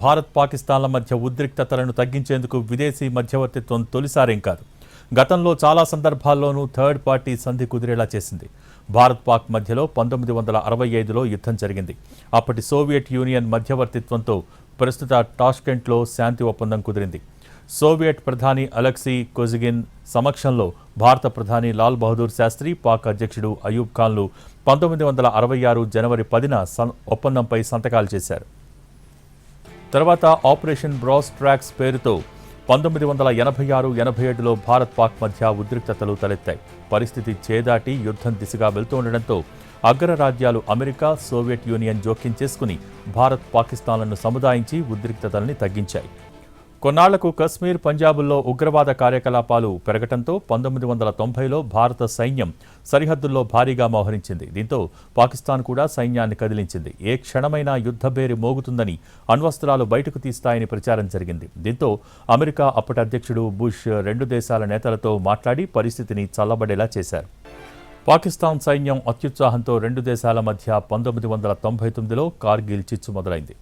భారత్ పాకిస్తాన్ల మధ్య ఉద్రిక్తతలను తగ్గించేందుకు విదేశీ మధ్యవర్తిత్వం తొలిసారేం కాదు. గతంలో చాలా సందర్భాల్లోనూ థర్డ్ పార్టీ సంధి కుదిరేలా చేసింది. భారత్ పాక్ మధ్యలో 1965లో యుద్ధం జరిగింది. అప్పటి సోవియట్ యూనియన్ మధ్యవర్తిత్వంతో ప్రస్తుత టాష్కెంట్లో శాంతి ఒప్పందం కుదిరింది. సోవియట్ ప్రధాని అలెక్సీ కొజిగిన్ సమక్షంలో భారత ప్రధాని లాల్ బహదూర్ శాస్త్రి, పాక్ అధ్యక్షుడు అయూబ్ ఖాన్లు 1966 జనవరి 10న ఒప్పందంపై సంతకాలు చేశారు. తర్వాత ఆపరేషన్ బ్రాస్ ట్రాక్స్ పేరుతో 1986-87లో భారత్ పాక్ మధ్య ఉద్రిక్తతలు తలెత్తాయి. పరిస్థితి చేదాటి యుద్ధం దిశగా వెళ్తుండటంతో అగ్రరాజ్యాలు అమెరికా, సోవియట్ యూనియన్ జోక్యం చేసుకుని భారత్ పాకిస్తాన్లను సముదాయించి ఉద్రిక్తతల్ని తగ్గించాయి. కొన్నాళ్లకు కశ్మీర్, పంజాబుల్లో ఉగ్రవాద కార్యకలాపాలు పెరగటంతో 1990లో భారత సైన్యం సరిహద్దుల్లో భారీగా మోహరించింది. దీంతో పాకిస్తాన్ కూడా సైన్యాన్ని కదిలించింది. ఏ క్షణమైనా యుద్ధబేరి మోగుతుందని, అణ్వస్త్రాలు బయటకు తీస్తాయని ప్రచారం జరిగింది. దీంతో అమెరికా అప్పటి అధ్యక్షుడు బుష్ రెండు దేశాల నేతలతో మాట్లాడి పరిస్థితిని చల్లబడేలా చేశారు. పాకిస్తాన్ సైన్యం అత్యుత్సాహంతో రెండు దేశాల మధ్య 1999లో కార్గిల్ చిచ్చు మొదలైంది.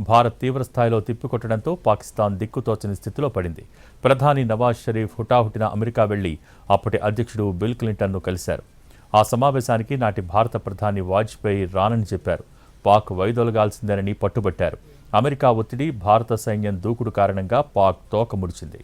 భారత్ తీవ్రస్థాయిలో తిప్పికొట్టడంతో పాకిస్తాన్ దిక్కుతోచని స్థితిలో పడింది. ప్రధాని నవాజ్ షరీఫ్ హుటాహుటిన అమెరికా వెళ్లి అప్పటి అధ్యక్షుడు బిల్ క్లింటన్ను కలిశారు. ఆ సమావేశానికి నాటి భారత ప్రధాని వాజ్పేయి రానని చెప్పారు. పాక్ వైదొలగాల్సిందేనని పట్టుబట్టారు. అమెరికా ఒత్తిడి, భారత సైన్యం దూకుడు కారణంగా పాక్ తోక ముడిచింది.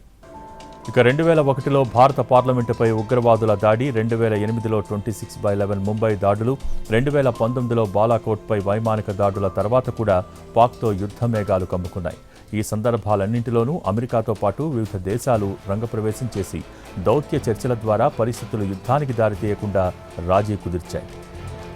ఇక 2001లో భారత పార్లమెంటుపై ఉగ్రవాదుల దాడి, 2008లో 26/11 ముంబై దాడులు, 2019లో బాలాకోట్పై వైమానిక దాడుల తర్వాత కూడా పాక్తో యుద్ధ మేఘాలు కమ్ముకున్నాయి. ఈ సందర్భాలన్నింటిలోనూ అమెరికాతో పాటు వివిధ దేశాలు రంగప్రవేశం చేసి దౌత్య చర్చల ద్వారా పరిస్థితులు యుద్ధానికి దారితీయకుండా రాజీ కుదిర్చాయి.